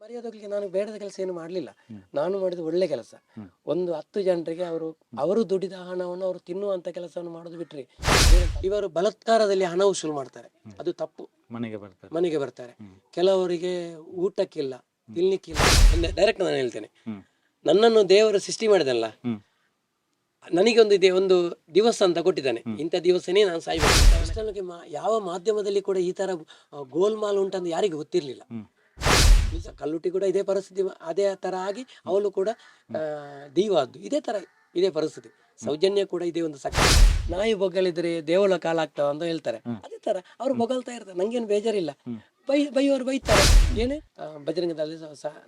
ಮರೆಯೋದಕ್ಕೆ ನಾನು ಬೇಡದ ಕೆಲಸ ಏನು ಮಾಡಲಿಲ್ಲ. ನಾನು ಮಾಡಿದ ಒಳ್ಳೆ ಕೆಲಸ. ಒಂದು 10 ಜನರಿಗೆ ಅವರು ದುಡಿದ ಹಣವನ್ನು ಅವರು ತಿನ್ನುವಂತ ಕೆಲಸವನ್ನು ಮಾಡೋದು ಬಿಟ್ರಿ. ಇವರು ಬಲಾತ್ಕಾರದಲ್ಲಿ ಹಣ ವಸೂಲು ಮಾಡ್ತಾರೆ, ಅದು ತಪ್ಪು. ಮನೆಗೆ ಬರ್ತಾರೆ. ಕೆಲವರಿಗೆ ಊಟಕ್ಕಿಲ್ಲ, ತಿನ್ಲಿಕ್ಕಿಲ್ಲ. ಡೈರೆಕ್ಟ್ ನಾನು ಹೇಳ್ತೇನೆ, ನನ್ನನ್ನು ದೇವರು ಸೃಷ್ಟಿ ಮಾಡಿದಲ್ಲ, ನನಗೆ ಒಂದು ದಿವಸ ಅಂತ ಕೊಟ್ಟಿದ್ದಾನೆ. ಇಂಥ ದಿವಸನೇ ನಾನು ಸಾಯ್ಬೇಕು. ಯಾವ ಮಾಧ್ಯಮದಲ್ಲಿ ಕೂಡ ಈ ತರ ಗೋಲ್ಮಾಲ್ ಉಂಟಂತ ಯಾರಿಗೂ ಗೊತ್ತಿರ್ಲಿಲ್ಲ. ಕಲ್ಲುಟಿ ಕೂಡ ಇದೇ ಪರಿಸ್ಥಿತಿ, ಅದೇ ತರ ಆಗಿ ಅವಳು ಕೂಡ ದೀವಾದ್ದು ಇದೇ ಪರಿಸ್ಥಿತಿ. ಸೌಜನ್ಯ ಕೂಡ ಇದೇ ಒಂದು ನಾಯಿ ಬೊಗಳಿದ್ರೆ ದೇವಳ ಕಾಲ ಆಗ್ತಾವ ಅಂತ ಹೇಳ್ತಾರೆ. ಅದೇ ತರ ಅವ್ರು ಬೊಗಳ್ತಾ ಇರ್ತಾರೆ, ನಂಗೇನು ಬೇಜಾರಿಲ್ಲ. ಬೈಯೋರು ಬೈತಾರೆ. ಏನೇ ಬಜರಂಗದಲ್ಲಿ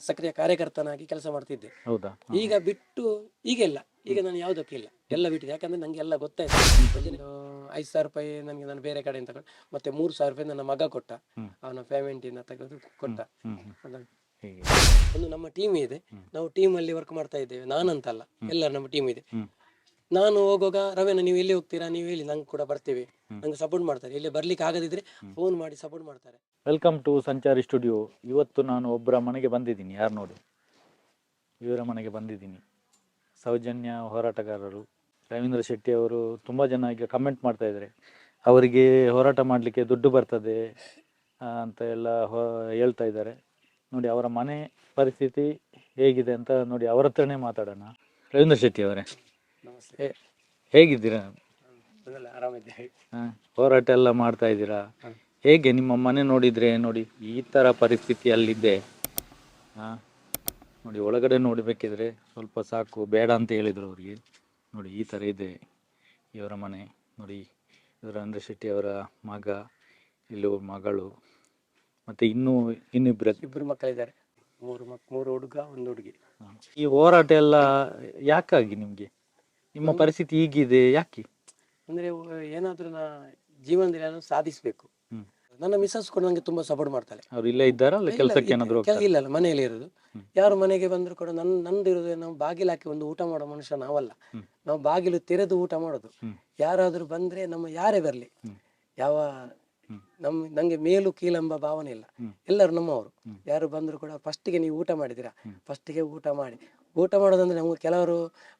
ಸಕ್ರಿಯ ಕಾರ್ಯಕರ್ತನಾಗಿ ಕೆಲಸ ಮಾಡ್ತಿದ್ದೆ. ಈಗ ಬಿಟ್ಟು ಈಗ ನಾನು ಯಾವುದಕ್ಕೆ ಇಲ್ಲ, ಎಲ್ಲ ಬಿಟ್ಟಿದೆ. ಯಾಕಂದ್ರೆ ನಂಗೆ ಎಲ್ಲ ಗೊತ್ತಾಯ್ತು. 5,000 ರೂಪಾಯಿ ನನಗೆ ನಾನು ಬೇರೆ ಕಡೆಯಿಂದ ತಗೊಂಡು, ಮತ್ತೆ 3,000 ರೂಪಾಯಿ ನನ್ನ ಮಗ ಕೊಟ್ಟ, ಅವನ ಪೇಮೆಂಟಿನ ತೆಗೆದು ಕೊಟ್ಟ. ಒಂದು ನಮ್ಮ ಟೀಮ್ ಇದೆ, ನಾವು ಟೀಮ್ ಅಲ್ಲಿ ವರ್ಕ್ ಮಾಡ್ತಾ ಇದ್ದೇವೆ. ನಾನಂತಲ್ಲ, ಎಲ್ಲರೂ ನಮ್ಮ ಟೀಮ್ ಇದೆ. ನಾನು ಹೋಗುವಾಗ, ರವೇನ ನೀವು ಎಲ್ಲಿ ಹೋಗ್ತೀರಾ, ನೀವು ಹೇಳಿ, ನಂಗೆ ಕೂಡ ಬರ್ತೇವೆ, ನಂಗೆ ಸಪೋರ್ಟ್ ಮಾಡ್ತಾರೆ. ಇಲ್ಲಿ ಬರ್ಲಿಕ್ಕೆ ಆಗದಿದ್ರೆ ಫೋನ್ ಮಾಡಿ ಸಪೋರ್ಟ್ ಮಾಡ್ತಾರೆ. ವೆಲ್ಕಮ್ ಟು ಸಂಚಾರಿ ಸ್ಟುಡಿಯೋ. ಇವತ್ತು ನಾನು ಒಬ್ಬರ ಮನೆಗೆ ಬಂದಿದ್ದೀನಿ. ಯಾರು ನೋಡಿ, ಇವರ ಮನೆಗೆ ಬಂದಿದ್ದೀನಿ. ಸೌಜನ್ಯ ಹೋರಾಟಗಾರರು ರವೀಂದ್ರ ಶೆಟ್ಟಿ ಅವರು. ತುಂಬ ಜನ ಈಗ ಕಮೆಂಟ್ ಮಾಡ್ತಾ ಇದ್ದಾರೆ, ಅವರಿಗೆ ಹೋರಾಟ ಮಾಡಲಿಕ್ಕೆ ದುಡ್ಡು ಬರ್ತದೆ ಅಂತ ಎಲ್ಲ ಹೇಳ್ತಾ ಇದ್ದಾರೆ. ನೋಡಿ ಅವರ ಮನೆ ಪರಿಸ್ಥಿತಿ ಹೇಗಿದೆ ಅಂತ ನೋಡಿ, ಅವರ ಹತ್ರನೇ ಮಾತಾಡೋಣ. ರವೀಂದ್ರ ಶೆಟ್ಟಿ ಅವರೇ, ಹೇಗಿದ್ದೀರಾ? ಹೋರಾಟ ಎಲ್ಲ ಮಾಡ್ತಾ ಇದ್ದೀರಾ, ಹೇಗೆ ನಿಮ್ಮ ಮನೆ ನೋಡಿದ್ರೆ? ನೋಡಿ ಈ ಥರ ಪರಿಸ್ಥಿತಿಯಲ್ಲಿದ್ದೆ. ನೋಡಿ ಒಳಗಡೆ ನೋಡಬೇಕಿದ್ರೆ ಸ್ವಲ್ಪ ಸಾಕು, ಬೇಡ ಅಂತ ಹೇಳಿದರು ಅವರಿಗೆ. ನೋಡಿ ಈ ಥರ ಇದೆ ಇವರ ಮನೆ. ನೋಡಿ ರವೀಂದ್ರ ಶೆಟ್ಟಿ ಅವರ ಮಗ, ಇಲ್ಲಿ ಮಗಳು, ಮತ್ತು ಇನ್ನಿಬ್ಬರು ಮಕ್ಕಳಿದ್ದಾರೆ. ಮೂರು ಹುಡುಗ, ಒಂದು ಹುಡುಗಿ. ಈ ಹೋರಾಟ ಎಲ್ಲ ಯಾಕಾಗಿ ನಿಮಗೆ? ನಿಮ್ಮ ಪರಿಸ್ಥಿತಿ ಹೀಗಿದೆ ಯಾಕೆ? ಅಂದ್ರೆ ಏನಾದ್ರೂ ಜೀವನದಲ್ಲಿ ನಾನು ಸಾಧಿಸ್ಬೇಕು. ನನ್ನ ಮಿಸಸ್ ಕೂಡ ನಂಗೆ ತುಂಬಾ ಸಪೋರ್ಟ್ ಮಾಡ್ತಾಳೆ. ಅವ್ರು ಇಲ್ಲೇ ಇದ್ದಾರಲ್ಲ, ಕೆಲಸಕ್ಕೆ ಏನಾದ್ರು? ಇಲ್ಲ, ಮನೆಯಲ್ಲಿ ಇರೋದು. ಯಾರು ಮನೆಗೆ ಬಂದ್ರು ಕೂಡ ನಂದು ಇರೋದು, ನಾವು ಬಾಗಿಲು ಹಾಕಿ ಒಂದು ಊಟ ಮಾಡೋ ಮನುಷ್ಯ ನಾವಲ್ಲ. ನಾವು ಬಾಗಿಲು ತೆರೆದು ಊಟ ಮಾಡೋದು. ಯಾರಾದ್ರೂ ಬಂದ್ರೆ ನಮ್ಮ ಯಾರೇ ಬರ್ಲಿ, ಯಾವ ನಂಗೆ ಮೇಲು ಕೀಳೆಂಬ ಭಾವನೆ ಇಲ್ಲ. ಎಲ್ಲರೂ ನಮ್ಮವರು. ಯಾರು ಬಂದ್ರು ಕೂಡ ಫಸ್ಟಿಗೆ ನೀವು ಊಟ ಮಾಡಿದಿರಾ, ಫಸ್ಟಿಗೆ ಊಟ ಮಾಡಿ. ಊಟ ಮಾಡೋದಂದ್ರೆ ನಮ್ಗೆ ಕೆಲವರು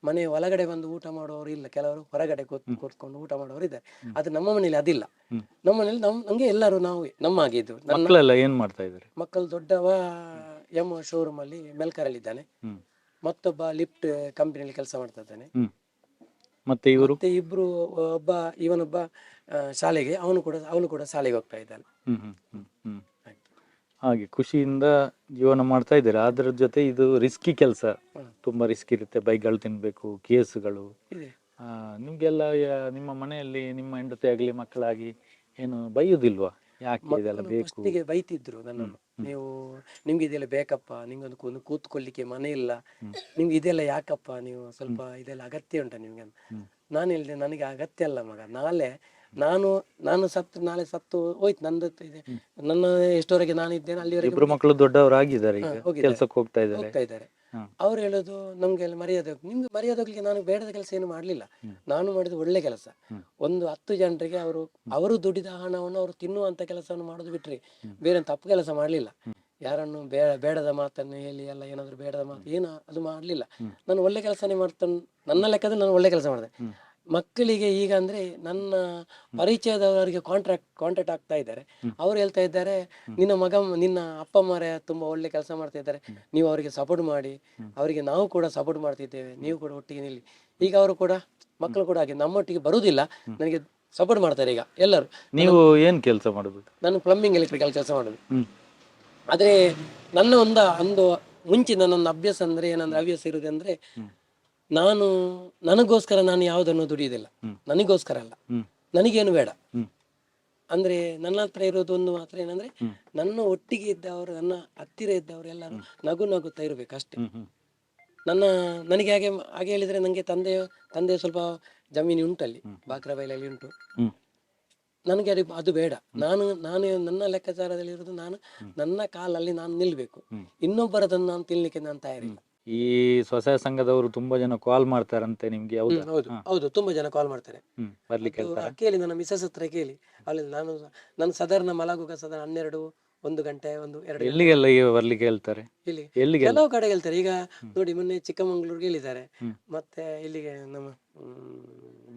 ಮನೆ ಒಳಗಡೆ ಬಂದು ಊಟ ಮಾಡುವವರು ಇಲ್ಲ, ಕೆಲವರು ಹೊರಗಡೆ ಕೂತ್ಕೊಂಡು ಊಟ ಮಾಡುವವರು ಇದ್ದಾರೆ. ಅದು ನಮ್ಮ ಮನೇಲಿ ಅದಿಲ್ಲ. ನಮ್ಮ ಮನೇಲಿ ನಮ್ಗೆ ಎಲ್ಲರೂ ನಾವು ನಮ್ಮ ಹಾಗೆ ಇದ್ದು. ಮಕ್ಕಳೆಲ್ಲ ಏನ್ ಮಾಡ್ತಾ ಇದ್ದಾರೆ? ಮಕ್ಕಳು ದೊಡ್ಡವ ಶೋರೂಮ್ ಅಲ್ಲಿ ಮೆಲ್ಕರಲ್ಲಿ ಇದ್ದಾನೆ, ಮತ್ತೊಬ್ಬ ಲಿಫ್ಟ್ ಕಂಪನಿಯಲ್ಲಿ ಕೆಲಸ ಮಾಡ್ತಾ ಇದ್ದಾನೆ. ಮತ್ತೆ ಇಬ್ರು, ಇವನೊಬ್ಬ ಶಾಲೆಗೆ, ಅವನು ಕೂಡ ಶಾಲೆಗೆ ಹೋಗ್ತಾ ಇದ್ದಾನೆ. ಹಾಗೆ ಖುಷಿಯಿಂದ ಜೀವನ ಮಾಡ್ತಾ ಇದ್ದಾರೆ. ಅದರ ಜೊತೆ ಇದು ರಿಸ್ಕಿ ಕೆಲಸ, ತುಂಬಾ ರಿಸ್ಕ್ ಇರುತ್ತೆ. ಬೈಕ್ಗಳು ತಿನ್ಬೇಕು, ಕೇಸುಗಳು. ನಿಮ್ಗೆಲ್ಲ ನಿಮ್ಮ ಮನೆಯಲ್ಲಿ ನಿಮ್ಮ ಹೆಂಡತಿ ಆಗ್ಲಿ ಮಕ್ಕಳಾಗಿ ಏನು ಬೈಯುದಿಲ್ವಾ? ಯಾಕೆ ಇದೆಲ್ಲ ಬೇಕು? ಬೈತಿದ್ರು ನನ್ನನ್ನು, ನಿಮ್ಗೆ ಇದೆಲ್ಲ ಬೇಕಪ್ಪ, ನಿಮ್ಗೊಂದು ಕೂತ್ಕೊಳ್ಳಿಕ್ಕೆ ಮನೆ ಇಲ್ಲ, ನಿಮ್ಗೆ ಇದೆಲ್ಲ ಯಾಕಪ್ಪ, ನೀವು ಸ್ವಲ್ಪ ಇದೆಲ್ಲ ಅಗತ್ಯ ಉಂಟ ನಿಮ್ಗೆ ಅಂತ. ನಾನು ಹೇಳಿದೆ, ನನಗೆ ಅಗತ್ಯ ಅಲ್ಲ ಮಗ. ನಾನು ಸತ್ತು ನಾಳೆ ಸತ್ತು ಹೋಯ್ತು, ನಂದು ಇದೆ. ನನ್ನ ಎಷ್ಟೋವರೆಗೆ ನಾನು ಇದ್ದೇನೆ ಅಲ್ಲಿವರೆಗೆ. ಇಬ್ರು ಮಕ್ಕಳು ದೊಡ್ಡವರಾಗಿದ್ದಾರೆ, ಕೆಲಸಕ್ಕೆ ಹೋಗ್ತಾ ಇದ್ದಾರೆ. ಅವ್ರು ಹೇಳೋದು, ನಮ್ಗೆ ನಿಮ್ಗೆ ಮರ್ಯಾದೋಗ್ಲಿಕ್ಕೆ ನಾನು ಬೇಡದ ಕೆಲಸ ಏನು ಮಾಡ್ಲಿಲ್ಲ. ನಾನು ಮಾಡಿದ ಒಳ್ಳೆ ಕೆಲಸ. ಒಂದು 10 ಜನರಿಗೆ ಅವರು ದುಡಿದ ಹಣವನ್ನು ಅವರು ತಿನ್ನುವಂತ ಕೆಲಸವನ್ನು ಮಾಡೋದು ಬಿಟ್ರಿ, ಬೇರೆ ತಪ್ಪು ಕೆಲಸ ಮಾಡ್ಲಿಲ್ಲ. ಯಾರನ್ನು ಬೇಡದ ಮಾತನ್ನು ಹೇಳಿ ಎಲ್ಲ ಏನಾದ್ರು ಬೇಡದ ಮಾತು ಏನು ಅದು ಮಾಡ್ಲಿಲ್ಲ. ನಾನು ಒಳ್ಳೆ ಕೆಲಸನೇ ಮಾಡ್ತಾನೆ. ನನ್ನ ಲೆಕ್ಕದಲ್ಲಿ ನಾನು ಒಳ್ಳೆ ಕೆಲಸ ಮಾಡಿದೆ. ಮಕ್ಕಳಿಗೆ ಈಗ ಅಂದ್ರೆ ನನ್ನ ಪರಿಚಯದವರಿಗೆ ಕಾಂಟ್ಯಾಕ್ಟ್ ಆಗ್ತಾ ಇದ್ದಾರೆ. ಅವ್ರು ಹೇಳ್ತಾ ಇದ್ದಾರೆ, ನಿನ್ನ ಅಪ್ಪ ಅಮ್ಮರೇ ತುಂಬಾ ಒಳ್ಳೆ ಕೆಲಸ ಮಾಡ್ತಾ ಇದ್ದಾರೆ, ನೀವು ಅವರಿಗೆ ಸಪೋರ್ಟ್ ಮಾಡಿ, ಅವರಿಗೆ ನಾವು ಕೂಡ ಸಪೋರ್ಟ್ ಮಾಡ್ತಿದ್ದೇವೆ, ನೀವು ಕೂಡ ಒಟ್ಟಿಗೆ ನಿಲ್ಲಿ. ಈಗ ಅವರು ಕೂಡ, ಮಕ್ಕಳು ಕೂಡ ಹಾಗೆ ನಮ್ಮೊಟ್ಟಿಗೆ ಬರುವುದಿಲ್ಲ, ನನಗೆ ಸಪೋರ್ಟ್ ಮಾಡ್ತಾರೆ ಈಗ ಎಲ್ಲರೂ. ನೀವು ಏನ್ ಕೆಲಸ ಮಾಡುದು? ನಾನು ಪ್ಲಂಬಿಂಗ್ ಎಲೆಕ್ಟ್ರಿಕಲ್ ಕೆಲಸ ಮಾಡುದು. ಆದ್ರೆ ನನ್ನ ಒಂದು ಮುಂಚಿನ ನನ್ನ ಅಭ್ಯಾಸ ಅಂದ್ರೆ ಹವ್ಯಾಸ ಇರುವುದಂದ್ರೆ, ನನಗೋಸ್ಕರ ನಾನು ಯಾವುದನ್ನು ದುಡಿಯುವುದಿಲ್ಲ. ನನಗೋಸ್ಕರ ಅಲ್ಲ, ನನಗೇನು ಬೇಡ. ಅಂದ್ರೆ ನನ್ನ ಹತ್ರ ಇರೋದು ಒಂದು ಮಾತ್ರ ಏನಂದ್ರೆ, ನನ್ನ ಒಟ್ಟಿಗೆ ಇದ್ದವರು, ನನ್ನ ಹತ್ತಿರ ಇದ್ದವರು ಎಲ್ಲರೂ ನಗುತ್ತಾ ಇರ್ಬೇಕು ಅಷ್ಟೇ. ನನಗೆ ಹಾಗೆ ಹೇಳಿದ್ರೆ, ನಂಗೆ ತಂದೆ ಸ್ವಲ್ಪ ಜಮೀನು ಉಂಟಲ್ಲಿ, ಬಾಕ್ರಬೈಲಲ್ಲಿ ಉಂಟು. ನನಗೆ ಅದು ಬೇಡ. ನಾನು ನನ್ನ ಲೆಕ್ಕಾಚಾರದಲ್ಲಿ ಇರೋದು, ನನ್ನ ಕಾಲಲ್ಲಿ ನಾನು ನಿಲ್ಬೇಕು. ಇನ್ನೊಬ್ಬರದನ್ನು ನಾನು ತಿನ್ಲಿಕ್ಕೆ ನಾನು ತಯಾರಿಲ್ಲ. ಈ ಸ್ವಸಹಾಯ ಸಂಘದವರು ತುಂಬಾ ಜನ ಕಾಲ್ ಮಾಡ್ತಾರಂತೆ ನಿಮ್ಗೆ? ಹೌದು, ತುಂಬಾ ಜನ ಕಾಲ್ ಮಾಡ್ತಾರೆ. ಕೇಳಿ, ನನ್ನ ಮಿಸಸ್ ಹತ್ರ ಕೇಳಿ. ಅಲ್ಲಿ ನಾನು ಸಾಧಾರಣ ಮಲಗುವಾಗ ಸಾಧಾರಣ 12, 1 ಗಂಟೆ 2 ಗಂಟೆ ಎಲ್ಲಿಗೆಲ್ಲ ಈಗ ಬರ್ಲಿಕ್ಕೆ ಹೇಳ್ತಾರೆ? ಇಲ್ಲಿ ಎಲ್ಲಿಗೆ? ಕೆಲವು ಕಡೆ ಹೇಳ್ತಾರೆ. ಈಗ ನೋಡಿ ಮೊನ್ನೆ ಚಿಕ್ಕಮಂಗ್ಳೂರ್ಗೆ ಹೇಳಿದ್ದಾರೆ, ಹ್ಮ್. ಮತ್ತೆ ಇಲ್ಲಿಗೆ ನಮ್ಮ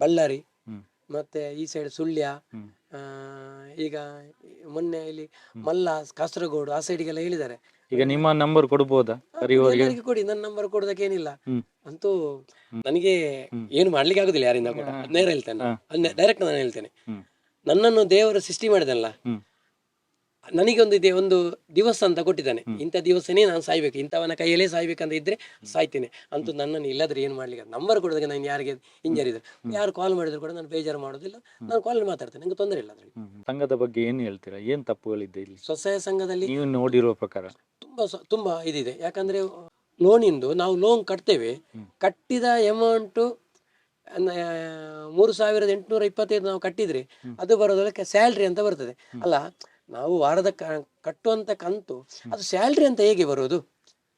ಬಳ್ಳಾರಿ, ಹ್ಮ್. ಮತ್ತೆ ಈ ಸೈಡ್ ಸುಳ್ಯ, ಹ್ಮ್. ಆ, ಈಗ ಮೊನ್ನೆ ಇಲ್ಲಿ ಮಲ್ಲ, ಕಾಸರಗೋಡು ಆ ಸೈಡಿಗೆಲ್ಲ ಹೇಳಿದ್ದಾರೆ. ಈಗ ನಿಮ್ಮ ನಂಬರ್ ಕೊಡ್ಬೋದಾ ಕರೆಯುವವರಿಗೆ? ಎಲ್ಲರಿಗೆ ಕೊಡಿ, ನನ್ನ ನಂಬರ್ ಕೊಡೋದಕ್ಕೆ ಏನಿಲ್ಲ. ಹ್ಮ್. ಅಂತೂ ನನಗೆ ಏನು ಮಾಡ್ಲಿಕ್ಕೆ ಆಗುದಿಲ್ಲ ಯಾರಿಂದ ಕೂಡ, ನೇರ ಹೇಳ್ತೇನೆ, ಡೈರೆಕ್ಟ್ ನಾನು ಹೇಳ್ತೇನೆ. ಹ್ಮ್. ನನ್ನನ್ನು ದೇವರು ಸೃಷ್ಟಿ ಮಾಡಿದಲ್ಲ, ಹ್ಮ್. ನನಗೆ ಒಂದು ದಿವಸ ಅಂತ ಕೊಟ್ಟಿದ್ದಾನೆ. ಇಂಥ ದಿವಸನೇ ನಾನು ಸಾಯ್ಬೇಕು, ಇಂಥವನ ಕೈಯಲ್ಲೇ ಸಾಯ್ಬೇಕಂತ ಇದ್ರೆ ಸಾಯ್ತೇನೆ. ಅಂತೂ ನನ್ನನ್ನು ಇಲ್ಲದ್ರೆ ಏನು ಮಾಡ್ಲಿಕ್ಕೆ, ನಂಬರ್ ಕೊಡೋದಕ್ಕೆ ನಾನು ಯಾರಿಗೆ ಹಿಂಜರಿದ್ರೆ, ಯಾರು ಕಾಲ್ ಮಾಡಿದ್ರು ಕೂಡ ನಾನು ಬೇಜಾರು ಮಾಡೋದಿಲ್ಲ, ನಾನು ಕಾಲಲ್ಲಿ ಮಾತಾಡ್ತೇನೆ, ನಂಗೆ ತೊಂದರೆ ಇಲ್ಲ ಅದ್ರಲ್ಲಿ. ಸಂಘದ ಬಗ್ಗೆ ಏನು ಹೇಳ್ತೀರಾ? ಏನ್ ತಪ್ಪುಗಳಿದೆ ಇಲ್ಲಿ ಸ್ವಸಹಾಯ ಸಂಘದಲ್ಲಿ ನೀವು ನೋಡಿರೋ ಪ್ರಕಾರ? ತುಂಬಾ ಇದಿದೆ. ಯಾಕಂದ್ರೆ ಲೋನಿಂದು ನಾವು ಲೋನ್ ಕಟ್ತೇವೆ, ಕಟ್ಟಿದ ಅಮೌಂಟು 3,825 ನಾವು ಕಟ್ಟಿದ್ರೆ ಅದು ಬರೋದಕ್ಕೆ ಸ್ಯಾಲ್ರಿ ಅಂತ ಬರ್ತದೆ. ಅಲ್ಲ, ನಾವು ವಾರದ ಕಟ್ಟುವಂತ ಕಂತು ಅದು ಸ್ಯಾಲ್ರಿ ಅಂತ ಹೇಗೆ ಬರೋದು?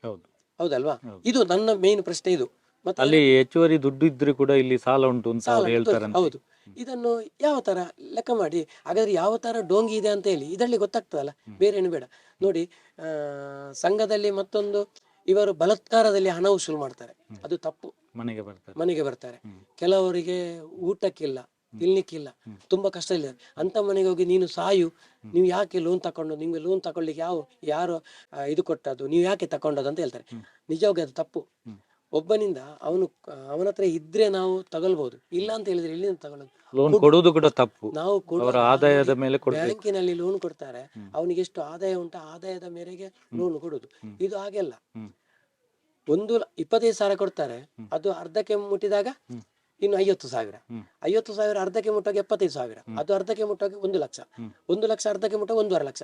ಹೌದು. ಹೌದಲ್ವಾ? ಇದು ನನ್ನ ಮೇನ್ ಪ್ರಶ್ನೆ. ಇದು ಮತ್ತೆ ಅಲ್ಲಿ ಹೆಚ್ಚುವರಿ ದುಡ್ಡು ಇದ್ರೆ ಕೂಡ ಇಲ್ಲಿ ಸಾಲ ಉಂಟು ಅಂತ ಅವ್ರು ಹೇಳ್ತಾರೆ. ಹೌದು, ಇದನ್ನು ಯಾವ ತರ ಲೆಕ್ಕ ಮಾಡಿ, ಹಾಗಾದ್ರೆ ಯಾವ ತರ ಡೋಂಗಿ ಇದೆ ಅಂತ ಹೇಳಿ ಇದರಲ್ಲಿ ಗೊತ್ತಾಗ್ತದಲ್ಲ, ಬೇರೆ ಏನು ಬೇಡ. ನೋಡಿ, ಸಂಘದಲ್ಲಿ ಮತ್ತೊಂದು, ಇವರು ಬಲಾತ್ಕಾರದಲ್ಲಿ ಹಣ ವಸೂಲು ಮಾಡ್ತಾರೆ, ಅದು ತಪ್ಪು. ಮನೆಗೆ ಬರ್ತಾರೆ, ಕೆಲವರಿಗೆ ಊಟಕ್ಕಿಲ್ಲ, ತಿನ್ಲಿಕ್ಕಿಲ್ಲ, ತುಂಬಾ ಕಷ್ಟ ಇಲ್ಲ, ಅಂತ ಮನೆಗೆ ಹೋಗಿ ನೀನು ಸಾಯು, ನೀವು ಯಾಕೆ ಲೋನ್ ತಕೊಂಡು, ನಿಮ್ಗೆ ಲೋನ್ ತಗೊಳ್ಳಿಕ್ಕೆ ಯಾರು ಇದು ಕೊಟ್ಟದ್ದು, ನೀವು ಯಾಕೆ ತಕೊಂಡದ್ದು ಅಂತ ಹೇಳ್ತಾರೆ. ನಿಜವಾಗಿ ಅದು ತಪ್ಪು. ಒಬ್ಬನಿಂದ ಅವನ ಹತ್ರ ಇದ್ರೆ ನಾವು ತಗೊಳ್ಬಹುದು, ಇಲ್ಲ ಅಂತ ಹೇಳಿದ್ರೆ ಎಲ್ಲಿಂದ ತಗೊಳ್ಳೋದು? ಲೋನ್ ಕೊಡುವುದು ಕೂಡ ತಪ್ಪು. ನಾವು ಆದಾಯದ ಮೇಲೆ ಬ್ಯಾಂಕಿನಲ್ಲಿ ಲೋನ್ ಕೊಡ್ತಾರೆ, ಅವನಿಗೆ ಎಷ್ಟು ಆದಾಯ ಉಂಟು ಆದಾಯದ ಮೇರೆಗೆ ಲೋನ್ ಕೊಡುದು. ಇದು ಹಾಗೆಲ್ಲ 25,000 ಕೊಡ್ತಾರೆ, ಅದು ಅರ್ಧಕ್ಕೆ ಮುಟ್ಟಿದಾಗ ಇನ್ನು 50,000, 50,000 ಅರ್ಧಕ್ಕೆ ಮುಟ್ಟಾಗ 75,000, ಅದು ಅರ್ಧಕ್ಕೆ ಮುಟ್ಟಾಗ 1,00,000, 1,00,000 ಅರ್ಧಕ್ಕೆ ಮುಟ್ಟಾಗ 1,50,000 ಲಕ್ಷ.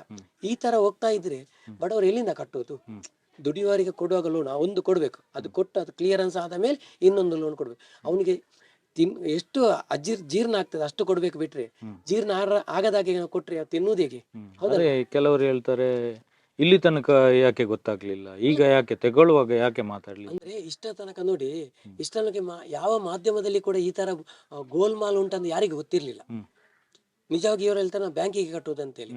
ಈ ತರ ಹೋಗ್ತಾ ಇದ್ರೆ ಬಡವರು ಎಲ್ಲಿಂದ ಕಟ್ಟುವುದು? ದುಡಿಯುವವರಿಗೆ ಕೊಡುವಾಗ ಲೋನ್ ಒಂದು ಕೊಡ್ಬೇಕು, ಅದು ಕೊಟ್ಟು ಅದು ಕ್ಲಿಯರೆನ್ಸ್ ಆದ ಮೇಲೆ ಇನ್ನೊಂದು ಲೋನ್ ಕೊಡ್ಬೇಕು. ಅವನಿಗೆ ಎಷ್ಟು ಜೀರ್ಣ ಆಗ್ತದೆ ಅಷ್ಟು ಕೊಡ್ಬೇಕು, ಬಿಟ್ರೆ ಜೀರ್ಣ ಆಗದಾಗೆ ಕೊಟ್ರೆ ತಿನ್ನುವುದು ಹೇಗೆ? ಹೌದಾ? ಕೆಲವರು ಹೇಳ್ತಾರೆ ಇಲ್ಲಿ ತನಕ ಯಾಕೆ ಗೊತ್ತಾಗ್ಲಿಲ್ಲ, ಈಗ ಯಾಕೆ ತಗೊಳ್ಳುವಾಗ ಯಾಕೆ ಮಾತಾಡ್ಲಿಲ್ಲ ಅಂದ್ರೆ ಇಷ್ಟ ತನಕ ನೋಡಿ, ಇಷ್ಟ ತನಕ ಯಾವ ಮಾಧ್ಯಮದಲ್ಲಿ ಕೂಡ ಈ ತರ ಗೋಲ್ಮಾಲ್ ಉಂಟಂತ ಯಾರಿಗೂ ಗೊತ್ತಿರ್ಲಿಲ್ಲ. ನಿಜವಾಗಿ ಇವರು ಹೇಳ್ತಾರೆ ನಾವು ಬ್ಯಾಂಕಿಗೆ ಕಟ್ಟುವುದು ಅಂತೇಳಿ,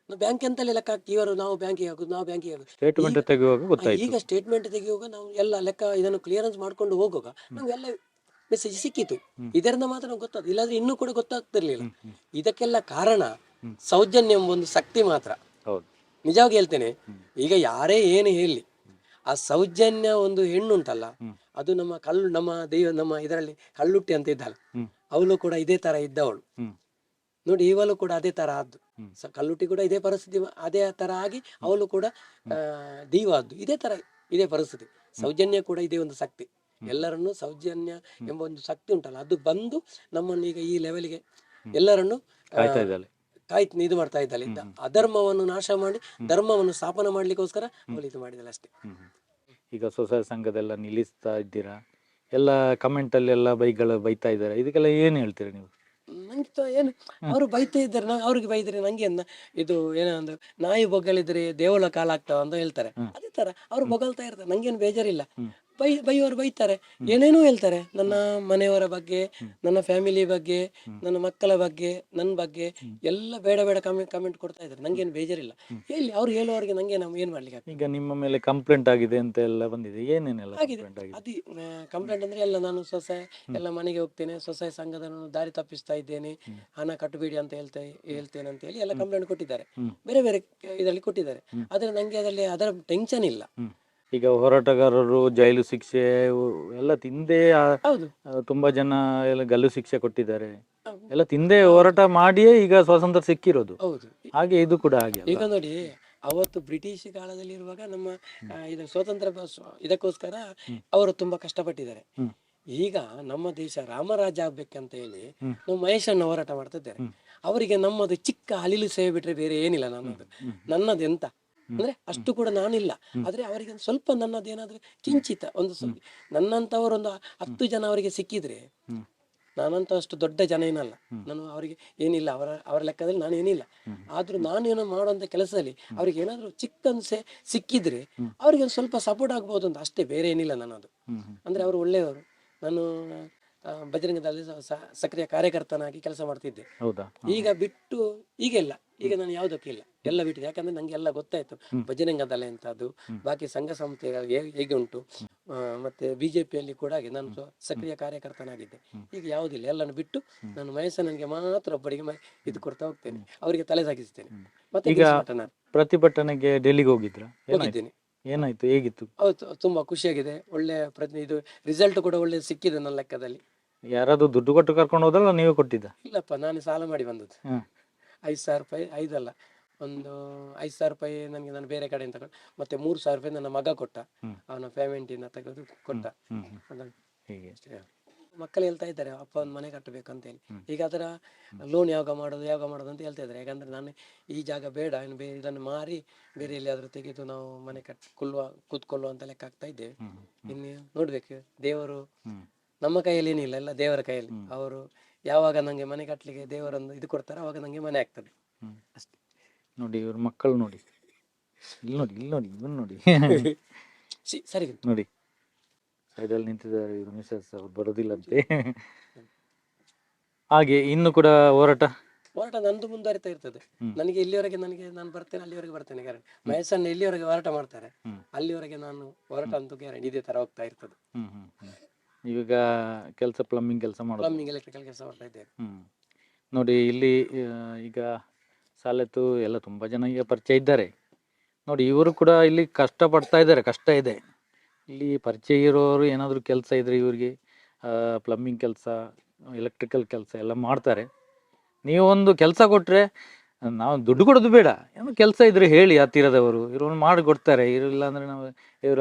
ನಾವು ಬ್ಯಾಂಕ್ ಅಂತಲೇ ಲೆಕ್ಕ ಹಾಕಿ ಇವರು ನಾವು ಬ್ಯಾಂಕಿಗೆ ಹಾಕುದು, ನಾವು ಬ್ಯಾಂಕಿಗೆ ಹಾಕುದು. ಸ್ಟೇಟ್ಮೆಂಟ್ ತೆಗೆಯುವಾಗ ಗೊತ್ತಾಯ್ತು. ಈಗ ಸ್ಟೇಟ್ಮೆಂಟ್ ತೆಗೆಯುವಾಗ ನಾವು ಎಲ್ಲ ಲೆಕ್ಕ ಇದನ್ನು ಕ್ಲಿಯರೆನ್ಸ್ ಮಾಡ್ಕೊಂಡು ಹೋಗುವಾಗ ನಮ್ಗೆಲ್ಲ ಮೆಸೇಜ್ ಸಿಕ್ಕಿತು. ಇದರಿಂದ ಮಾತ್ರ ನಮ್ಗೆ ಗೊತ್ತಾಯ್ತು, ಇಲ್ಲಾಂದ್ರೆ ಇನ್ನೂ ಕೂಡ ಗೊತ್ತಾಗ್ತಿರ್ಲಿಲ್ಲ. ಇದಕ್ಕೆಲ್ಲ ಕಾರಣ ಸೌಜನ್ಯ ಎಂಬ ಒಂದು ಶಕ್ತಿ ಮಾತ್ರ. ಹೌದು, ನಿಜವಾಗಿ ಹೇಳ್ತೇನೆ. ಈಗ ಯಾರೇ ಏನು ಹೇಳಿ, ಆ ಸೌಜನ್ಯ ಒಂದು ಹೆಣ್ಣುಂಟಲ್ಲ, ಅದು ನಮ್ಮ ನಮ್ಮ ಇದರಲ್ಲಿ ಕಳ್ಳುಟ್ಟಿ ಅಂತ ಇದ್ದಲ್ಲ, ಅವಳು ಕೂಡ ಇದೇ ತರ ಇದ್ದವಳು ನೋಡಿ. ಇವಳು ಕೂಡ ಅದೇ ತರ ಆದ್ದು, ಕಲ್ಲುಟ್ಟಿ ಕೂಡ ಇದೇ ಪರಿಸ್ಥಿತಿ, ಅದೇ ತರ ಆಗಿ ಅವಳು ಕೂಡ ದೀವ ಆದ್ದು, ಇದೇ ಪರಿಸ್ಥಿತಿ. ಸೌಜನ್ಯ ಕೂಡ ಇದೇ ಒಂದು ಶಕ್ತಿ. ಎಲ್ಲರನ್ನು ಸೌಜನ್ಯ ಎಂಬ ಒಂದು ಶಕ್ತಿ ಉಂಟಲ್ಲ, ಅದು ಬಂದು ನಮ್ಮನ್ನು ಈಗ ಈ ಲೆವೆಲ್ಗೆ ಎಲ್ಲರನ್ನು ಇದು ಮಾಡ್ತಾ ಇದ್ದಾಳೆ. ಅಧರ್ಮವನ್ನು ನಾಶ ಮಾಡಿ ಧರ್ಮವನ್ನು ಸ್ಥಾಪನೆ ಮಾಡ್ಲಿಕ್ಕೋಸ್ಕರ ಅವಳು ಇದು ಮಾಡಿದಲ್ಲ ಅಷ್ಟೇ. ಈಗ ಸ್ವಸಹಾಯ ಸಂಘದೆಲ್ಲ ನಿಲ್ಲಿಸ್ತಾ ಇದ್ದೀರಾ, ಎಲ್ಲ ಕಮೆಂಟ್ ಅಲ್ಲಿ ಎಲ್ಲ ಬೈತಾ ಇದ್ದಾರೆ, ಇದಕ್ಕೆಲ್ಲ ಏನ್ ಹೇಳ್ತೀರಾ ನೀವು? ನಂಗೆ ಏನು, ಅವರು ಬೈತಾ ಇದ್ದಾರೆ, ಅವ್ರಿಗೆ ಬೈದ್ರೆ ನಂಗೆ ಇದು ಏನಂದ್ರೆ ನಾಯಿ ಬೊಗಳಿದ್ರೆ ದೇವಳ ಕಾಲ ಆಗ್ತಾವ ಅಂತ ಹೇಳ್ತಾರೆ. ಅದೇ ತರ ಅವ್ರು ಬೊಗಳ್ತಾ ಇರ್ತಾರೆ, ನಂಗೇನು ಬೇಜಾರಿಲ್ಲ. ಬೈಯೋರು ಬೈತಾರೆ, ಏನೇನೋ ಹೇಳ್ತಾರೆ, ನನ್ನ ಮನೆಯವರ ಬಗ್ಗೆ, ನನ್ನ ಫ್ಯಾಮಿಲಿ ಬಗ್ಗೆ, ನನ್ನ ಮಕ್ಕಳ ಬಗ್ಗೆ, ನನ್ನ ಬಗ್ಗೆ ಎಲ್ಲ ಬೇಡ ಕಮೆಂಟ್ ಕೊಡ್ತಾ ಇದ್ದಾರೆ. ನಂಗೇನು ಬೇಜಾರಿಲ್ಲ, ಹೇಳಿ, ಅವ್ರು ಹೇಳುವವರಿಗೆ ನಂಗೆ ನಾವು ಏನ್ ಮಾಡ್ಲಿಕ್ಕೆ. ಈಗ ನಿಮ್ಮ ಮೇಲೆ ಕಂಪ್ಲೇಂಟ್ ಆಗಿದೆ ಅಂತ ಎಲ್ಲ ಬಂದಿದೆ, ಏನೇನೆಲ್ಲ ಅದೇ ಕಂಪ್ಲೇಂಟ್ ಅಂದ್ರೆ ಎಲ್ಲ ನಾನು ಸ್ವಸಹಾಯ ಎಲ್ಲ ಮನೆಗೆ ಹೋಗ್ತೇನೆ, ಸ್ವಸಹಾಯ ಸಂಘದ ದಾರಿ ತಪ್ಪಿಸ್ತಾ ಇದ್ದೇನೆ, ಹಣ ಕಟ್ಟಬೇಡಿ ಅಂತ ಹೇಳ್ತೇನೆ ಅಂತ ಹೇಳಿ ಎಲ್ಲ ಕಂಪ್ಲೇಂಟ್ ಕೊಟ್ಟಿದ್ದಾರೆ, ಬೇರೆ ಬೇರೆ ಇದರಲ್ಲಿ ಕೊಟ್ಟಿದ್ದಾರೆ. ಆದ್ರೆ ನಂಗೆ ಅದರಲ್ಲಿ ಅದರ ಟೆನ್ಷನ್ ಇಲ್ಲ. ಈಗ ಹೋರಾಟಗಾರರು ಜೈಲು ಶಿಕ್ಷೆ ಎಲ್ಲ ತಿಂದೇ, ತುಂಬಾ ಜನ ಎಲ್ಲ ಗಲ್ಲು ಶಿಕ್ಷೆ ಕೊಟ್ಟಿದ್ದಾರೆ, ಎಲ್ಲ ತಿಂದೇ ಹೋರಾಟ ಮಾಡಿಯೇ ಈಗ ಸ್ವಾತಂತ್ರ್ಯ ಸಿಕ್ಕಿರೋದು. ಹಾಗೆ ಇದು ಕೂಡ ಹಾಗೆ. ಈಗ ನೋಡಿ, ಅವತ್ತು ಬ್ರಿಟಿಷ್ ಕಾಲದಲ್ಲಿ ಇರುವಾಗ ನಮ್ಮ ಇದು ಸ್ವಾತಂತ್ರ್ಯ ಇದಕ್ಕೋಸ್ಕರ ಅವರು ತುಂಬಾ ಕಷ್ಟಪಟ್ಟಿದ್ದಾರೆ. ಈಗ ನಮ್ಮ ದೇಶ ರಾಮರಾಜ್ಯ ಆಗ್ಬೇಕಂತ ಹೇಳಿ ನಾವು ಮಹೇಶಣ್ಣ ಹೋರಾಟ ಮಾಡ್ತಾ ಇದ್ದಾರೆ. ಅವರಿಗೆ ನಮ್ಮದು ಚಿಕ್ಕ ಅಲಿಲು ಸೇವೆ ಬಿಟ್ರೆ ಬೇರೆ ಏನಿಲ್ಲ. ನನ್ನದು ಎಂತ ಅಂದ್ರೆ ಅಷ್ಟು ಕೂಡ ನಾನಿಲ್ಲ, ಆದ್ರೆ ಅವರಿಗೆ ಸ್ವಲ್ಪ ನನ್ನದೇನಾದ್ರೆ ಕಿಂಚಿತ ಒಂದು ನನ್ನಂತವರು ಒಂದು 10 ಜನ ಅವರಿಗೆ ಸಿಕ್ಕಿದ್ರೆ, ನಾನಂತ ಅಷ್ಟು ದೊಡ್ಡ ಜನ ಏನಲ್ಲ, ನಾನು ಅವರಿಗೆ ಏನಿಲ್ಲ, ಅವರ ಲೆಕ್ಕದಲ್ಲಿ ನಾನು ಏನಿಲ್ಲ. ಆದ್ರೂ ನಾನೇನೋ ಮಾಡುವಂತ ಕೆಲಸದಲ್ಲಿ ಅವ್ರಿಗೆ ಏನಾದ್ರು ಚಿಕ್ಕನ್ಸೆ ಸಿಕ್ಕಿದ್ರೆ ಅವ್ರಿಗೆ ಒಂದು ಸ್ವಲ್ಪ ಸಪೋರ್ಟ್ ಆಗ್ಬೋದು ಅಂತ ಅಷ್ಟೇ, ಬೇರೆ ಏನಿಲ್ಲ ನನ್ನದು. ಅಂದ್ರೆ ಅವರು ಒಳ್ಳೆಯವರು. ನಾನು ಬಜರಂಗದಲ್ಲಿ ಸಕ್ರಿಯ ಕಾರ್ಯಕರ್ತನಾಗಿ ಕೆಲಸ ಮಾಡ್ತಿದ್ದೆ. ಈಗ ಬಿಟ್ಟು ಈಗೆಲ್ಲ ಈಗ ನಾನು ಯಾವುದಕ್ಕೆ ಇಲ್ಲ, ಎಲ್ಲ ಬಿಟ್ಟಿದೆ. ಯಾಕಂದ್ರೆ ನಂಗೆ ಎಲ್ಲ ಗೊತ್ತಾಯ್ತು, ಭಜನೆಂಗದಲ್ಲ ಎಂತದ್ದು, ಬಾಕಿ ಸಂಘ ಸಂಸ್ಥೆ ಹೇಗೆ ಉಂಟು, ಮತ್ತೆ ಬಿಜೆಪಿಯಲ್ಲಿ ಕೂಡ ಹಾಗೆ ನಾನು ಸಕ್ರಿಯ ಕಾರ್ಯಕರ್ತನಾಗಿದ್ದೆ. ಈಗ ಯಾವುದಿಲ್ಲ, ಎಲ್ಲನ್ನು ಬಿಟ್ಟು ನಾನು ಮಹೇಶನಿಗೆ ಮಾತ್ರ ಒಬ್ಬರಿಗೆ ಇದು ಕೊಡ್ತಾ ಹೋಗ್ತೇನೆ, ಅವರಿಗೆ ತಲೆ ಸಾಗಿಸ್ತೇನೆ. ಮತ್ತೆ ಈಗ ಪ್ರತಿಭಟನೆಗೆ ಡೆಲ್ಲಿಗೆ ಹೋಗಿದ್ರ? ಹೋಗಿದ್ದೇನೆ. ಏನಾಯ್ತು, ಹೇಗಿತ್ತು? ಹೌದು, ತುಂಬಾ ಖುಷಿಯಾಗಿದೆ. ಒಳ್ಳೆ ಇದು ರಿಸಲ್ಟ್ ಕೂಡ ಒಳ್ಳೆ ಸಿಕ್ಕಿದೆ ನನ್ನ ಲೆಕ್ಕದಲ್ಲಿ. ಯಾರಾದ್ರೂ ದುಡ್ಡು ಕೊಟ್ಟು ಕರ್ಕೊಂಡು ಹೋದ್ರಲ್ಲ ನೀವೇ ಕೊಟ್ಟಿದ್ದ? ಇಲ್ಲಪ್ಪ, ನಾನು ಸಾಲ ಮಾಡಿ ಬಂದದ್ದು. 5,000 ರೂಪಾಯಿ, 5 ಅಲ್ಲ, ಒಂದು 5,000 ರೂಪಾಯಿ ನನಗೆ ನಾನು ಬೇರೆ ಕಡೆಯಿಂದ ತಗೊಂಡು, ಮತ್ತೆ 3,000 ರೂಪಾಯಿ ನನ್ನ ಮಗ ಕೊಟ್ಟ, ಅವನ ಪೇಮೆಂಟ್ ಇಂದ ತೆಗೆದು ಕೊಟ್ಟ. ಮಕ್ಕಳು ಹೇಳ್ತಾ ಇದ್ದಾರೆ ಅಪ್ಪ ಒಂದು ಮನೆ ಕಟ್ಟಬೇಕು ಅಂತ ಹೇಳಿ. ಈಗ ಅದರ ಲೋನ್ ಯಾವಾಗ ಮಾಡೋದು ಅಂತ ಹೇಳ್ತಾ ಇದ್ದಾರೆ. ಯಾಕಂದ್ರೆ ನಾನು ಈ ಜಾಗ ಬೇಡ, ಇದನ್ನು ಮಾರಿ ಬೇರೆ ಎಲ್ಲಿಯಾದ್ರೂ ತೆಗೆದು ನಾವು ಮನೆ ಕೂತ್ಕೊಳ್ಳುವ ಅಂತ ಲೆಕ್ಕ ಆಗ್ತಾ ಇದ್ದೇವೆ. ಇನ್ನು ನೋಡ್ಬೇಕು, ದೇವರು ನಮ್ಮ ಕೈಯಲ್ಲಿ ಏನಿಲ್ಲ, ಎಲ್ಲ ದೇವರ ಕೈಯಲ್ಲಿ. ಅವರು ಯಾವಾಗ ನಂಗೆ ಮನೆ ಕಟ್ಟಲಿಕ್ಕೆ ದೇವರೊಂದು ಇದು ಕೊಡ್ತಾರೆ, ಅವಾಗ ನಂಗೆ ಮನೆ ಆಗ್ತದೆ ಅಷ್ಟೇ. ನೋಡಿ ಇವ್ರ ಮಕ್ಕಳು ನೋಡಿ, ಇಲ್ಲಿ ನೋಡಿ ಇವನ್ ನೋಡಿ ಸರಿ ನೋಡಿ ಸೈಡಲ್ಲಿ ನಿಂತಿದ್ದಾರೆ ಇವ್ರು ಮಿಸಸ್, ಅವ್ರು ಬರೋದಿಲ್ಲಂತೆ. ಹಾಗೆ ಇನ್ನು ಕೂಡ ಹೋರಾಟ ನಂದು ಮುಂದುವರಿತಾ ಇರ್ತದೆ. ನನಗೆ ಇಲ್ಲಿವರೆಗೆ ನಾನು ಬರ್ತೇನೆ, ಅಲ್ಲಿವರೆಗೆ ಬರ್ತೇನೆ ಗ್ಯಾರಂಟಿ. ಮಹೇಶನ್ನ ಎಲ್ಲಿವರೆಗೆ ಹೋರಾಟ ಮಾಡ್ತಾರೆ ಅಲ್ಲಿವರೆಗೆ ನಾನು ಹೋರಾಟ ಅಂತೂ ಗ್ಯಾರಂಟಿ ಇದೇ ತರ ಹೋಗ್ತಾ ಇರ್ತದೆ. ಈಗ ಕೆಲಸ ಪ್ಲಂಬಿಂಗ್ ಕೆಲಸ ಮಾಡೋದು, ಪ್ಲಂಬಿಂಗ್ ಎಲೆಕ್ಟ್ರಿಕಲ್ ಕೆಲಸ ಮಾಡ್ತಾ ಇದ್ದೇವೆ. ನೋಡಿ ಇಲ್ಲಿ ಈಗ ಸಾಲೆತು ಎಲ್ಲ ತುಂಬಾ ಜನ ಈಗ ಪರಿಚಯ ಇದ್ದಾರೆ. ನೋಡಿ ಇವರು ಕೂಡ ಇಲ್ಲಿ ಕಷ್ಟ ಪಡ್ತಾ ಇದ್ದಾರೆ, ಕಷ್ಟ ಇದೆ. ಇಲ್ಲಿ ಪರಿಚಯ ಇರೋರು ಏನಾದರೂ ಕೆಲಸ ಇದ್ರೆ ಇವರಿಗೆ ಪ್ಲಂಬಿಂಗ್ ಕೆಲಸ, ಎಲೆಕ್ಟ್ರಿಕಲ್ ಕೆಲಸ ಎಲ್ಲ ಮಾಡ್ತಾರೆ. ನೀವು ಒಂದು ಕೆಲಸ ಕೊಟ್ಟರೆ ನಾವು ದುಡ್ಡು ಕೊಡೋದು ಬೇಡ, ಏನೋ ಕೆಲಸ ಇದ್ರೆ ಹೇಳಿ, ಹತ್ತಿರದವರು ಇವರು ಮಾಡಿ ಕೊಡ್ತಾರೆ. ಇರಲಿಲ್ಲ ಅಂದ್ರೆ ನಾವು ಇವರ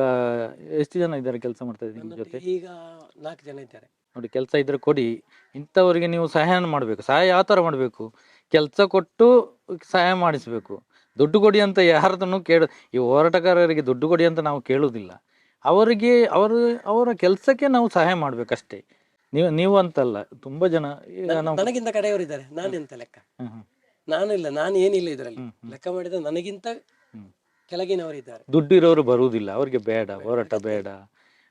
ಎಷ್ಟು ಜನ ಇದ್ದಾರೆ ಕೆಲಸ ಮಾಡ್ತಾ ಇದ್ದೀನಿ ಜೊತೆ? ಈಗ 4 ಜನ ಇದ್ದಾರೆ. ನೋಡಿ ಕೆಲಸ ಇದ್ರೆ ಕೊಡಿ, ಇಂಥವರಿಗೆ ನೀವು ಸಹಾಯ ಮಾಡಬೇಕು. ಸಹಾಯ ಯಾವ ಥರ ಮಾಡಬೇಕು? ಕೆಲಸ ಕೊಟ್ಟು ಸಹಾಯ ಮಾಡಿಸ್ಬೇಕು. ದುಡ್ಡು ಕೊಡಿ ಅಂತ ಯಾರದನ್ನು ಈ ಹೋರಾಟಗಾರರಿಗೆ ದುಡ್ಡು ಕೊಡಿ ಅಂತ ನಾವು ಕೇಳುವುದಿಲ್ಲ. ಅವರಿಗೆ ಅವರ ಕೆಲಸಕ್ಕೆ ನಾವು ಸಹಾಯ ಮಾಡ್ಬೇಕಷ್ಟೇ. ನೀವು ಅಂತಲ್ಲ, ತುಂಬಾ ಜನ ನನಗಿಂತ ಕಡೆಯವರಿದ್ದಾರೆ. ನಾನೆಂತ ಲೆಕ್ಕ? ನಾನು ಏನಿಲ್ಲ ಇದರಲ್ಲಿ ಲೆಕ್ಕ ಮಾಡಿದ ನನಗಿಂತ ಕೆಳಗಿನವರಿದ್ದಾರೆ. ದುಡ್ಡು ಇರೋರು ಬರುವುದಿಲ್ಲ, ಅವ್ರಿಗೆ ಬೇಡ, ಹೋರಾಟ ಬೇಡ,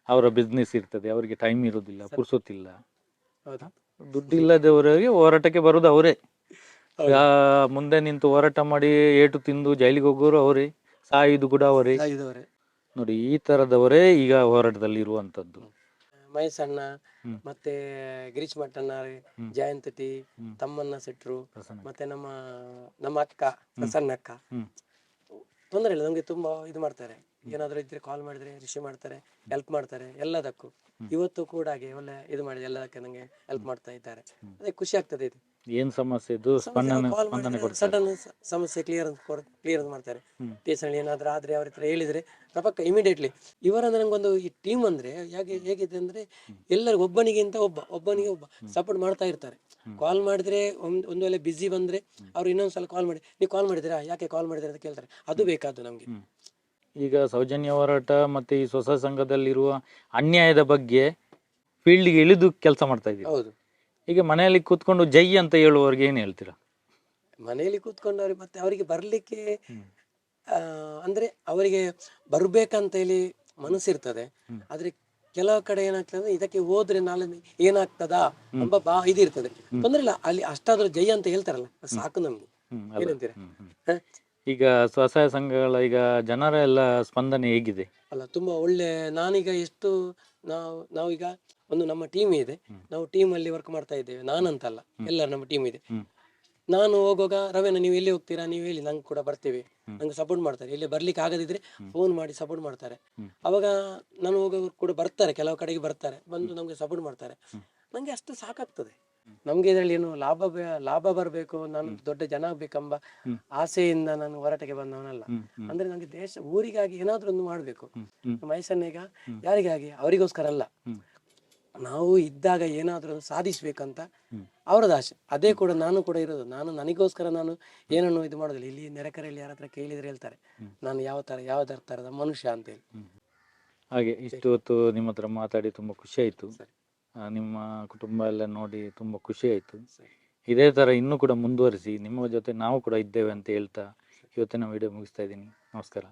ಅವರ ಬಿಸ್ನೆಸ್ ಇರ್ತದೆ, ಅವರಿಗೆ ಟೈಮ್ ಇರುವುದಿಲ್ಲ, ಪುರ್ಸೊತ್ತಿಲ್ಲ. ದುಡ್ಡು ಇಲ್ಲದವರಿಗೆ ಹೋರಾಟಕ್ಕೆ ಬರುವುದು ಅವರೇ. ಮುಂದೆ ನಿಂತು ಹೋರಾಟ ಮಾಡಿ ಏಟು ತಿಂದು ಜೈಲಿಗೆ ಹೋಗೋರು ಅವರೇ, ಸಾಯುದು ಕೂಡ ಅವರೇ. ನೋಡಿ ಈ ತರದವರೇ ಈಗ ಹೋರಾಟದಲ್ಲಿ ಇರುವಂತದ್ದು. ಮಹೇಶಣ್ಣ, ಮತ್ತೆ ಗಿರೀಶ್ ಮಟ್ಟಣ್ಣ, ಜಯಂತ್ ಟಿ, ತಮ್ಮಣ್ಣ ಶೆಟ್ರು, ಮತ್ತೆ ನಮ್ಮ ಅಕ್ಕ ಪ್ರಸನ್ನ ಅಕ್ಕ. ತೊಂದರೆ ಇಲ್ಲ, ನಮ್ಗೆ ತುಂಬಾ ಇದು ಮಾಡ್ತಾರೆ. ಏನಾದ್ರು ಇದ್ರೆ ಕಾಲ್ ಮಾಡಿದ್ರೆ ರಿಸೀವ್ ಮಾಡ್ತಾರೆ, ಹೆಲ್ಪ್ ಮಾಡ್ತಾರೆ ಎಲ್ಲದಕ್ಕೂ. ಇವತ್ತು ಕೂಡ ಹಾಗೆ ಒಳ್ಳೆ ಇದು ಮಾಡಿದೆ, ಎಲ್ಲದಕ್ಕೆ ನಂಗೆ ಹೆಲ್ಪ್ ಮಾಡ್ತಾ ಇದ್ದಾರೆ. ಅದೇ ಖುಷಿ ಆಗ್ತದೆ. ಇದು ಏನ್ ಸಮಸ್ಯೆ ಇದು ಸಡನ್ ಸಮಸ್ಯೆ ಕ್ಲಿಯರ್ ಮಾಡ್ತಾರೆ. ಟೇಷನ್ ಏನಾದ್ರೂ ಆದ್ರೆ ಅವ್ರ ಹತ್ರ ಹೇಳಿದ್ರೆ ಪಕ್ಕ ಇಮಿಡಿಯೇಟ್ಲಿ. ಇವರಂದ್ರೆ ನಂಗೊಂದು ಈ ಟೀಮ್ ಅಂದ್ರೆ ಹೇಗಿದೆ ಅಂದ್ರೆ ಎಲ್ಲರಿಗೂ ಒಬ್ಬನಿಗೆ ಒಬ್ಬ ಸಪೋರ್ಟ್ ಮಾಡ್ತಾ ಇರ್ತಾರೆ. ಕಾಲ್ ಮಾಡಿದ್ರೆ ಒಂದು ವೇಳೆ ಬಿಸಿ ಬಂದ್ರೆ ಅವ್ರು ಇನ್ನೊಂದ್ಸಲ ಕಾಲ್ ಮಾಡಿ, ನೀವು ಕಾಲ್ ಮಾಡಿದಿರಾ, ಯಾಕೆ ಕಾಲ್ ಮಾಡಿದಿರಾ ಅಂತ ಕೇಳ್ತಾರೆ. ಅದು ಬೇಕಾದ್ದು ನಮ್ಗೆ. ಈಗ ಸೌಜನ್ಯ ಹೋರಾಟ ಮತ್ತೆ ಈ ಸ್ವಸಹಾಯ ಸಂಘದಲ್ಲಿರುವ ಅನ್ಯಾಯದ ಬಗ್ಗೆ ಫೀಲ್ಡ್ಗೆ ಇಳಿದು ಕೆಲಸ ಮಾಡ್ತಾ ಇದ್ದೀವಿ. ಹೌದು. ಈಗ ಮನೆಯಲ್ಲಿ ಕೂತ್ಕೊಂಡು ಜೈ ಅಂತ ಹೇಳುವವರಿಗೆ ಏನ್ ಹೇಳ್ತೀರಾ? ಮನೆಯಲ್ಲಿ ಕೂತ್ಕೊಂಡವ್ರಿಗೆ ಮತ್ತೆ ಅವರಿಗೆ ಬರ್ಲಿಕ್ಕೆ ಅಂದ್ರೆ ಅವರಿಗೆ ಬರ್ಬೇಕಂತ ಹೇಳಿ ಮನಸ್ಸಿರ್ತದೆ. ಆದ್ರೆ ಕೆಲವು ಕಡೆ ಏನಾಗ್ತದೆ, ಇದಕ್ಕೆ ಹೋದ್ರೆ ನಾಳೆ ಏನಾಗ್ತದಾ ಎಂಬ ಇದಿರ್ತದೆ. ತೊಂದ್ರೆ ಇಲ್ಲ, ಅಲ್ಲಿ ಅಷ್ಟಾದ್ರೂ ಜೈ ಅಂತ ಹೇಳ್ತಾರಲ್ಲ, ಸಾಕು ನಮ್ಗೆ. ಏನಂತೀರ? ಈಗ ಸ್ವಸಹಾಯ ಸಂಘಗಳ ಈಗ ಜನರ ಎಲ್ಲ ಸ್ಪಂದನೆ ಹೇಗಿದೆ? ಅಲ್ಲ, ತುಂಬಾ ಒಳ್ಳೆ. ನಾನೀಗ ಎಷ್ಟು ನಾವೀಗ ನಮ್ಮ ಟೀಮ್ ಇದೆ, ನಾವು ಟೀಮ್ ಅಲ್ಲಿ ವರ್ಕ್ ಮಾಡ್ತಾ ಇದ್ದೇವೆ. ನಾನಂತಲ್ಲ, ಎಲ್ಲ ನಮ್ಮ ಟೀಮ್ ಇದೆ. ನಾನು ಹೋಗುವಾಗ ರವೇನ ನೀವು ಎಲ್ಲಿ ಹೋಗ್ತೀರಾ, ನೀವು ಹೇಳಿ, ನಂಗೆ ಕೂಡ ಬರ್ತೇವೆ, ನಂಗೆ ಸಪೋರ್ಟ್ ಮಾಡ್ತಾರೆ. ಇಲ್ಲಿ ಬರ್ಲಿಕ್ಕೆ ಆಗದಿದ್ರೆ ಫೋನ್ ಮಾಡಿ ಸಪೋರ್ಟ್ ಮಾಡ್ತಾರೆ. ಅವಾಗ ನಾನು ಹೋಗೋರು ಕೂಡ ಬರ್ತಾರೆ, ಕೆಲವು ಕಡೆಗೆ ಬರ್ತಾರೆ, ಬಂದು ನಮ್ಗೆ ಸಪೋರ್ಟ್ ಮಾಡ್ತಾರೆ. ನಂಗೆ ಅಷ್ಟು ಸಾಕಾಗ್ತದೆ. ನಮ್ಗೆ ಇದರಲ್ಲಿ ಏನು ಲಾಭ ಬರಬೇಕು, ನಾನು ದೊಡ್ಡ ಜನ ಆಗ್ಬೇಕೆಂಬ ಆಸೆಯಿಂದ ನಾನು ಹೋರಾಟಕ್ಕೆ ಬಂದವನಲ್ಲ. ಅಂದ್ರೆ ನಂಗೆ ಊರಿಗಾಗಿ ಏನಾದ್ರೂ ಒಂದು ಮಾಡ್ಬೇಕು. ಮಹೇಶನ್ನೀಗ ಯಾರಿಗಾಗಿ? ಅವರಿಗೋಸ್ಕರ ಅಲ್ಲ, ನಾವು ಇದ್ದಾಗ ಏನಾದ್ರೂ ಸಾಧಿಸ್ಬೇಕಂತ ಅವರದ ಆಸೆ. ಅದೇ ಕೂಡ ನಾನು ಕೂಡ ಇರೋದು. ನನಗೋಸ್ಕರ ನಾನು ಏನನ್ನು ಇದು ಮಾಡೋದಿಲ್ಲ. ಇಲ್ಲಿ ನೆರೆಕರೆಯಲ್ಲಿ ಯಾರ ಹತ್ರ ಕೇಳಿದ್ರೆ ಹೇಳ್ತಾರೆ ನಾನು ಯಾವ ತರದ ಮನುಷ್ಯ ಅಂತ ಹೇಳಿ. ಹಾಗೆ ಇಷ್ಟು ಹೊತ್ತು ನಿಮ್ಮ ಹತ್ರ ಮಾತಾಡಿ ತುಂಬಾ ಖುಷಿ ಆಯ್ತು. ನಿಮ್ಮ ಕುಟುಂಬ ಎಲ್ಲ ನೋಡಿ ತುಂಬಾ ಖುಷಿ ಆಯ್ತು. ಇದೇ ತರ ಇನ್ನೂ ಕೂಡ ಮುಂದುವರಿಸಿ, ನಿಮ್ಮ ಜೊತೆ ನಾವು ಕೂಡ ಇದ್ದೇವೆ ಅಂತ ಹೇಳ್ತಾ ಇವತ್ತಿನ ವಿಡಿಯೋ ಮುಗಿಸ್ತಾ ಇದ್ದೀನಿ. ನಮಸ್ಕಾರ.